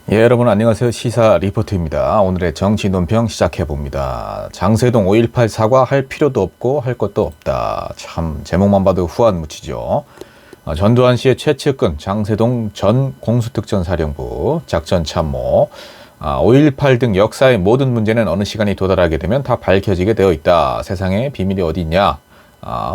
예, 여러분 안녕하세요. 시사 리포트입니다. 오늘의 정치 논평 시작해봅니다. 장세동 5.18 사과할 필요도 없고 할 것도 없다. 참 제목만 봐도 후안 묻히죠. 전두환 씨의 최측근 장세동 전 공수특전사령부 작전참모 5.18 등 역사의 모든 문제는 어느 시간이 도달하게 되면 다 밝혀지게 되어 있다. 세상에 비밀이 어디 있냐?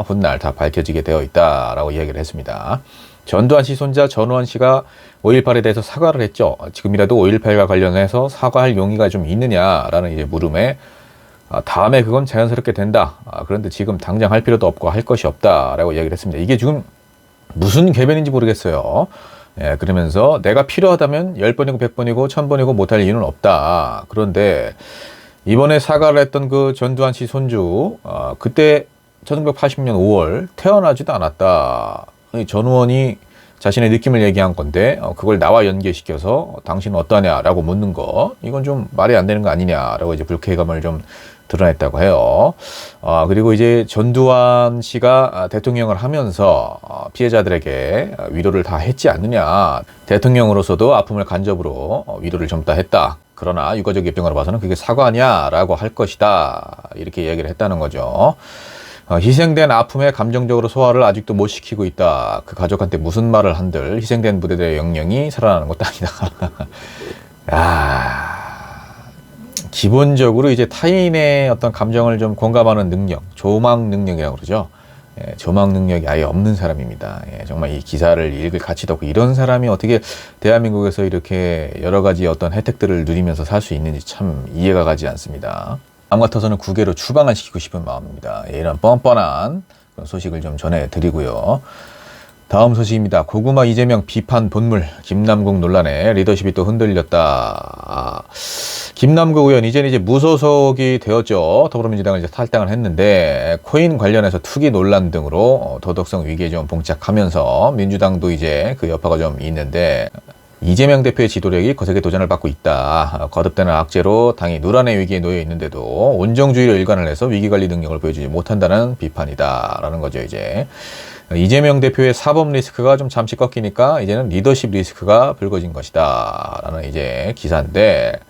훗날 다 밝혀지게 되어 있다라고 이야기를 했습니다. 전두환 씨 손자 전우환 씨가 5.18에 대해서 사과를 했죠. 지금이라도 5.18과 관련해서 사과할 용의가 좀 있느냐라는 이제 물음에 다음에 그건 자연스럽게 된다. 그런데 지금 당장 할 필요도 없고 할 것이 없다라고 이야기를 했습니다. 이게 지금 무슨 궤변인지 모르겠어요. 예, 그러면서 내가 필요하다면 10번이고 100번이고 1000번이고 못할 이유는 없다. 그런데 이번에 사과를 했던 그 전두환 씨 손주 그때 1980년 5월 태어나지도 않았다. 전우원이 자신의 느낌을 얘기한 건데 그걸 나와 연계시켜서 당신은 어떠냐라고 묻는 거 이건 좀 말이 안 되는 거 아니냐라고 이제 불쾌감을 좀 드러냈다고 해요. 그리고 이제 전두환 씨가 대통령을 하면서 피해자들에게 위로를 다 했지 않느냐. 대통령으로서도 아픔을 간접으로 위로를 좀 다 했다. 그러나 유가족 입장으로 봐서는 그게 사과냐라고 할 것이다. 이렇게 얘기를 했다는 거죠. 희생된 아픔에 감정적으로 소화를 아직도 못 시키고 있다. 그 가족한테 무슨 말을 한들 희생된 부대들의 영령이 살아나는 것도 아니다. 기본적으로 이제 타인의 어떤 감정을 좀 공감하는 능력, 조망 능력이라고 그러죠. 예, 조망 능력이 아예 없는 사람입니다. 예, 정말 이 기사를 읽을 가치도 없고 이런 사람이 어떻게 대한민국에서 이렇게 여러 가지 어떤 혜택들을 누리면서 살 수 있는지 참 이해가 가지 않습니다. 마음 같아서는 국외로 추방을 시키고 싶은 마음입니다. 예, 이런 뻔뻔한 그런 소식을 좀 전해드리고요. 다음 소식입니다. 고구마 이재명 비판 본물, 김남국 논란에 리더십이 또 흔들렸다. 김남국 의원 이제는 이제 무소속이 되었죠. 더불어민주당을 이제 탈당을 했는데 코인 관련해서 투기 논란 등으로 도덕성 위기에 좀 봉착하면서 민주당도 이제 그 여파가 좀 있는데 이재명 대표의 지도력이 거세게 도전을 받고 있다. 거듭되는 악재로 당이 누란의 위기에 놓여 있는데도 온정주의를 일관을 해서 위기관리 능력을 보여주지 못한다는 비판이다. 라는 거죠, 이제. 이재명 대표의 사법 리스크가 좀 잠시 꺾이니까 이제는 리더십 리스크가 불거진 것이다. 라는 이제 기사인데,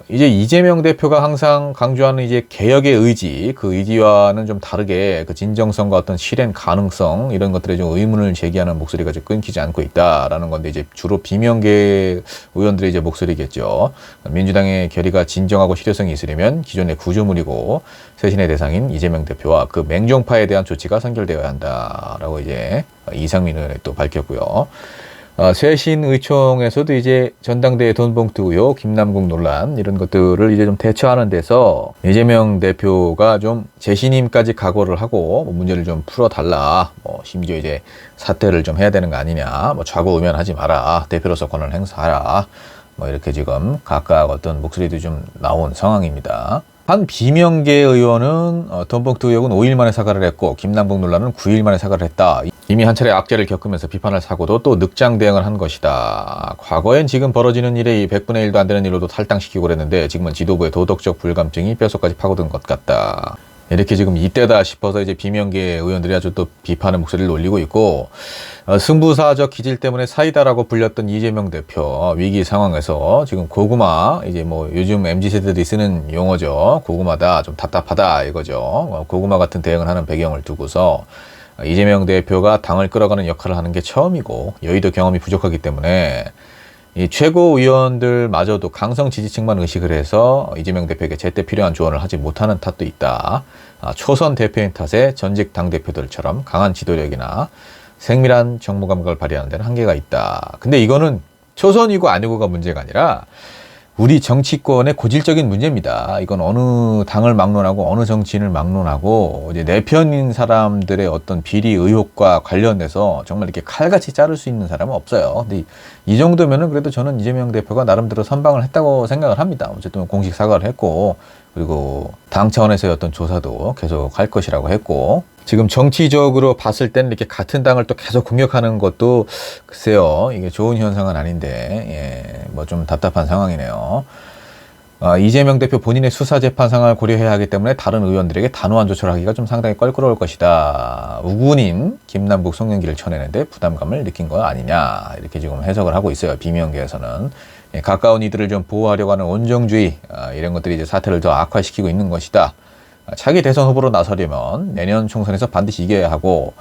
이제 이재명 대표가 항상 강조하는 이제 개혁의 의지, 그 의지와는 좀 다르게 그 진정성과 어떤 실행 가능성, 이런 것들에 좀 의문을 제기하는 목소리가 좀 끊기지 않고 있다라는 건데, 이제 주로 비명계 의원들의 이제 목소리겠죠. 민주당의 결의가 진정하고 실효성이 있으려면 기존의 구조물이고, 쇄신의 대상인 이재명 대표와 그 맹종파에 대한 조치가 선결되어야 한다라고 이제 이상민 의원이 또 밝혔고요. 쇄신의총에서도 이제 전당대회 돈봉투 의혹, 김남국 논란 이런 것들을 이제 좀 대처하는 데서 이재명 대표가 좀 재신임까지 각오를 하고 문제를 좀 풀어달라. 심지어 이제 사퇴를 좀 해야 되는 거 아니냐. 좌고우면하지 마라. 대표로서 권한을 행사하라. 이렇게 지금 각각 어떤 목소리도 좀 나온 상황입니다. 한 비명계 의원은 돈봉투 의혹은 5일 만에 사과를 했고 김남국 논란은 9일 만에 사과를 했다. 이미 한 차례 악재를 겪으면서 비판을 사고도 또 늑장 대응을 한 것이다. 과거엔 지금 벌어지는 일에 100분의 1도 안 되는 일로도 탈당시키고 그랬는데 지금은 지도부의 도덕적 불감증이 뼛속까지 파고든 것 같다. 이렇게 지금 이때다 싶어서 이제 비명계 의원들이 아주 또 비판의 목소리를 올리고 있고, 승부사적 기질 때문에 사이다라고 불렸던 이재명 대표 위기 상황에서 지금 고구마, 이제 요즘 MZ세대들이 쓰는 용어죠. 고구마다, 좀 답답하다 이거죠. 고구마 같은 대응을 하는 배경을 두고서 이재명 대표가 당을 끌어가는 역할을 하는 게 처음이고 여의도 경험이 부족하기 때문에 이 최고위원들마저도 강성 지지층만 의식을 해서 이재명 대표에게 제때 필요한 조언을 하지 못하는 탓도 있다. 초선 대표인 탓에 전직 당대표들처럼 강한 지도력이나 생밀한 정무 감각을 발휘하는 데는 한계가 있다. 근데 이거는 초선이고 아니고가 문제가 아니라 우리 정치권의 고질적인 문제입니다. 이건 어느 당을 막론하고 어느 정치인을 막론하고 이제 내 편인 사람들의 어떤 비리 의혹과 관련해서 정말 이렇게 칼같이 자를 수 있는 사람은 없어요. 근데 이 정도면은 그래도 저는 이재명 대표가 나름대로 선방을 했다고 생각을 합니다. 어쨌든 공식 사과를 했고, 그리고 당 차원에서의 어떤 조사도 계속 할 것이라고 했고, 지금 정치적으로 봤을 때는 이렇게 같은 당을 또 계속 공격하는 것도 글쎄요, 이게 좋은 현상은 아닌데, 좀 답답한 상황이네요. 이재명 대표 본인의 수사 재판 상황을 고려해야 하기 때문에 다른 의원들에게 단호한 조처를 하기가 좀 상당히 껄끄러울 것이다. 우군인 김남국 송영길을 쳐내는데 부담감을 느낀 거 아니냐, 이렇게 지금 해석을 하고 있어요. 비명계에서는. 가까운 이들을 좀 보호하려고 하는 온정주의, 이런 것들이 이제 사태를 더 악화시키고 있는 것이다. 차기 대선 후보로 나서려면 내년 총선에서 반드시 이겨야 하고,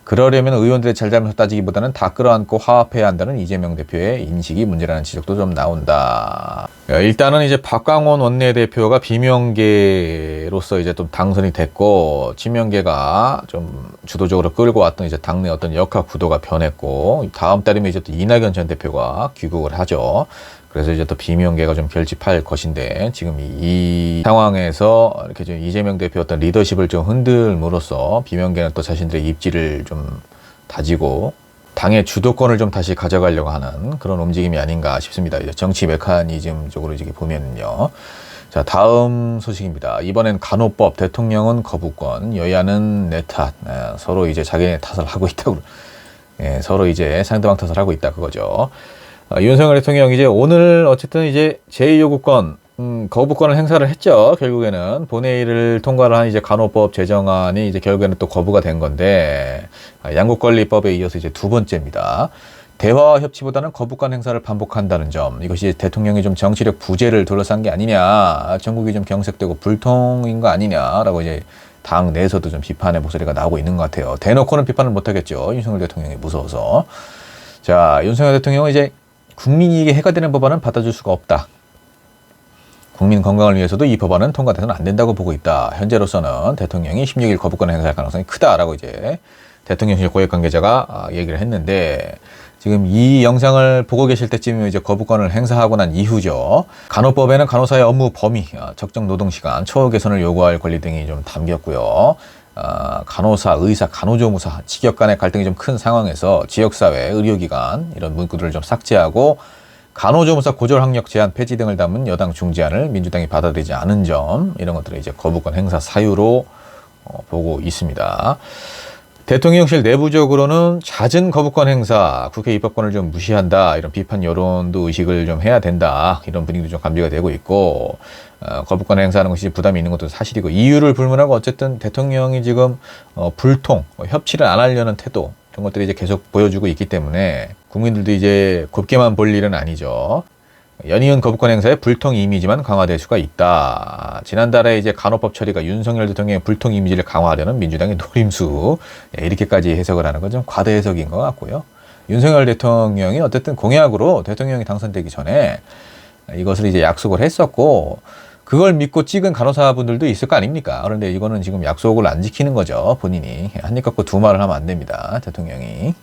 그러려면 의원들의 잘잘못을 따지기보다는 다 끌어안고 화합해야 한다는 이재명 대표의 인식이 문제라는 지적도 좀 나온다. 일단은 이제 박광원 원내대표가 비명계로서 이제 좀 당선이 됐고, 친명계가 좀 주도적으로 끌고 왔던 이제 당내 어떤 역학 구도가 변했고, 다음 달이면 이제 또 이낙연 전 대표가 귀국을 하죠. 그래서 이제 또 비명계가 좀 결집할 것인데, 지금 이 상황에서 이렇게 좀 이재명 대표 어떤 리더십을 좀 흔들므로써 비명계는 또 자신들의 입지를 좀 다지고 당의 주도권을 좀 다시 가져가려고 하는 그런 움직임이 아닌가 싶습니다. 이제 정치 메커니즘 쪽으로 이렇게 보면요. 자, 다음 소식입니다. 이번엔 간호법, 대통령은 거부권, 여야는 내 탓, 서로 이제 자기네 탓을 하고 있다고, 서로 이제 상대방 탓을 하고 있다, 그거죠. 윤석열 대통령이 이제 오늘 어쨌든 이제 제2요구권, 거부권을 행사를 했죠. 결국에는 본회의를 통과를 한 이제 간호법 제정안이 이제 결국에는 또 거부가 된 건데, 양국관리법에 이어서 이제 두 번째입니다. 대화와 협치보다는 거부권 행사를 반복한다는 점, 이것이 대통령이 좀 정치력 부재를 둘러싼 게 아니냐, 전국이 좀 경색되고 불통인 거 아니냐라고 이제 당 내에서도 좀 비판의 목소리가 나오고 있는 것 같아요. 대놓고는 비판을 못 하겠죠. 윤석열 대통령이 무서워서. 자, 윤석열 대통령은 이제 국민이익에 해가 되는 법안은 받아줄 수가 없다. 국민 건강을 위해서도 이 법안은 통과돼서는 안 된다고 보고 있다. 현재로서는 대통령이 16일 거부권 행사할 가능성이 크다라고 이제 대통령실 고액 관계자가 얘기를 했는데, 지금 이 영상을 보고 계실 때쯤이면 이제 거부권을 행사하고 난 이후죠. 간호법에는 간호사의 업무 범위, 적정 노동시간, 처우 개선을 요구할 권리 등이 좀 담겼고요. 간호사, 의사, 간호조무사, 직역 간의 갈등이 좀 큰 상황에서 지역사회, 의료기관 이런 문구들을 좀 삭제하고, 간호조무사 고졸학력 제한 폐지 등을 담은 여당 중재안을 민주당이 받아들이지 않은 점, 이런 것들을 이제 거부권 행사 사유로 보고 있습니다. 대통령실 내부적으로는 잦은 거부권 행사, 국회 입법권을 좀 무시한다, 이런 비판 여론도 의식을 좀 해야 된다, 이런 분위기도 좀 감지가 되고 있고, 거부권 행사하는 것이 부담이 있는 것도 사실이고, 이유를 불문하고 어쨌든 대통령이 지금 불통, 협치를 안 하려는 태도, 이런 것들이 이제 계속 보여주고 있기 때문에 국민들도 이제 곱게만 볼 일은 아니죠. 연이은 거부권 행사의 불통 이미지만 강화될 수가 있다. 지난달에 이제 간호법 처리가 윤석열 대통령의 불통 이미지를 강화하려는 민주당의 노림수, 이렇게까지 해석을 하는 건 좀 과대 해석인 것 같고요. 윤석열 대통령이 어쨌든 공약으로 대통령이 당선되기 전에 이것을 이제 약속을 했었고, 그걸 믿고 찍은 간호사분들도 있을 거 아닙니까? 그런데 이거는 지금 약속을 안 지키는 거죠, 본인이. 한입 갖고 두 말을 하면 안 됩니다, 대통령이.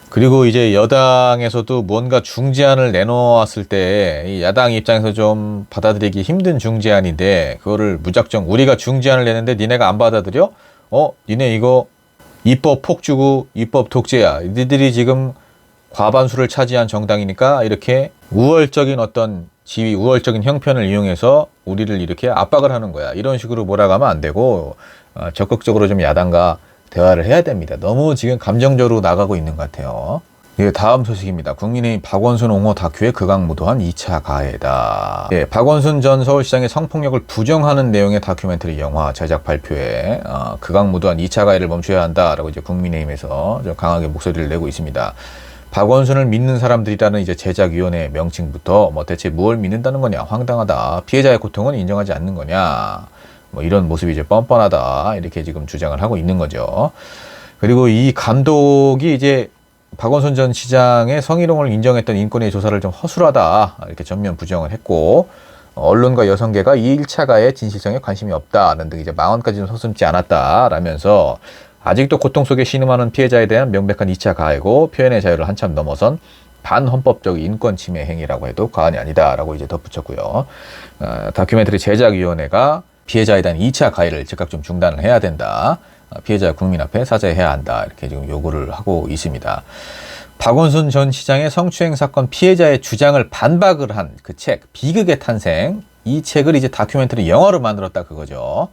그리고 이제 여당에서도 뭔가 중재안을 내놓았을 때 이 야당 입장에서 좀 받아들이기 힘든 중재안인데, 그거를 무작정 우리가 중재안을 내는데 니네가 안 받아들여? 니네 이거 입법 폭주고 입법 독재야. 니들이 지금 과반수를 차지한 정당이니까 이렇게 우월적인 어떤 지위, 우월적인 형편을 이용해서 우리를 이렇게 압박을 하는 거야. 이런 식으로 몰아가면 안 되고, 적극적으로 좀 야당과 대화를 해야 됩니다. 너무 지금 감정적으로 나가고 있는 것 같아요. 예, 다음 소식입니다. 국민의힘 박원순 옹호 다큐에 극악무도한 2차 가해다. 예, 박원순 전 서울시장의 성폭력을 부정하는 내용의 다큐멘터리 영화 제작 발표에 극악무도한 2차 가해를 멈춰야 한다라고 이제 국민의힘에서 좀 강하게 목소리를 내고 있습니다. 박원순을 믿는 사람들이라는 이제 제작위원회 명칭부터 대체 무엇을 믿는다는 거냐, 황당하다, 피해자의 고통은 인정하지 않는 거냐, 이런 모습이 이제 뻔뻔하다, 이렇게 지금 주장을 하고 있는 거죠. 그리고 이 감독이 이제 박원순 전 시장의 성희롱을 인정했던 인권위의 조사를 좀 허술하다, 이렇게 전면 부정을 했고, 언론과 여성계가 이 1차 가해 진실성에 관심이 없다는 등 이제 망언까지는 서슴지 않았다라면서, 아직도 고통 속에 신음하는 피해자에 대한 명백한 2차 가해고 표현의 자유를 한참 넘어선 반헌법적 인권 침해 행위라고 해도 과언이 아니다라고 이제 덧붙였고요. 다큐멘터리 제작위원회가 피해자에 대한 2차 가해를 즉각 좀 중단을 해야 된다. 피해자 국민 앞에 사죄해야 한다. 이렇게 지금 요구를 하고 있습니다. 박원순 전 시장의 성추행 사건 피해자의 주장을 반박을 한 그 책, 비극의 탄생, 이 책을 이제 다큐멘터리 영화로 만들었다, 그거죠.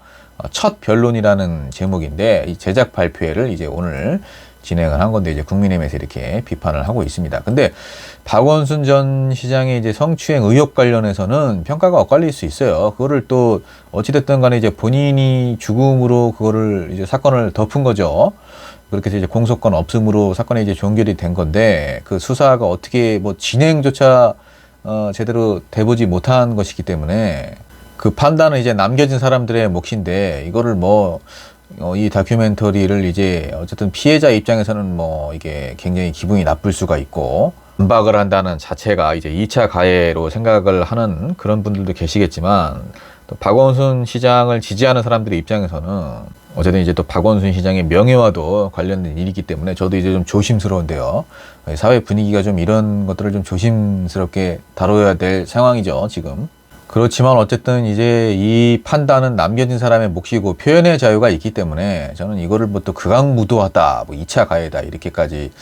첫 변론이라는 제목인데, 이 제작 발표회를 이제 오늘 진행을 한 건데 이제 국민의힘에서 이렇게 비판을 하고 있습니다. 근데 박원순 전 시장의 이제 성추행 의혹 관련해서는 평가가 엇갈릴 수 있어요. 그거를 또 어찌됐든 간에 이제 본인이 죽음으로 그거를 이제 사건을 덮은 거죠. 그렇게 해서 이제 공소권 없음으로 사건이 이제 종결이 된 건데 그 수사가 어떻게 뭐 진행조차 제대로 돼보지 못한 것이기 때문에 그 판단은 이제 남겨진 사람들의 몫인데 이거를 뭐 이 다큐멘터리를 이제 어쨌든 피해자 입장에서는 뭐 이게 굉장히 기분이 나쁠 수가 있고 반박을 한다는 자체가 이제 2차 가해로 생각을 하는 그런 분들도 계시겠지만 또 박원순 시장을 지지하는 사람들의 입장에서는 어쨌든 이제 또 박원순 시장의 명예와도 관련된 일이기 때문에 저도 이제 좀 조심스러운데요. 사회 분위기가 좀 이런 것들을 좀 조심스럽게 다뤄야 될 상황이죠, 지금. 그렇지만 어쨌든 이제 이 판단은 남겨진 사람의 몫이고 표현의 자유가 있기 때문에 저는 이거를 뭐 또 극악무도하다, 뭐 2차 가해다 이렇게까지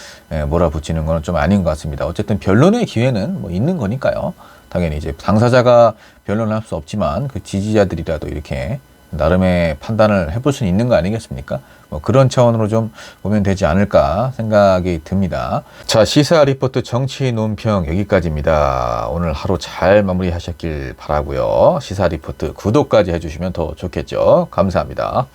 몰아붙이는 건 좀 아닌 것 같습니다. 어쨌든 변론의 기회는 뭐 있는 거니까요. 당연히 이제 당사자가 변론을 할 수 없지만 그 지지자들이라도 이렇게 나름의 판단을 해볼 수는 있는 거 아니겠습니까? 뭐 그런 차원으로 좀 보면 되지 않을까 생각이 듭니다. 자, 시사 리포트 정치 논평 여기까지입니다. 오늘 하루 잘 마무리하셨길 바라고요. 시사 리포트 구독까지 해주시면 더 좋겠죠. 감사합니다.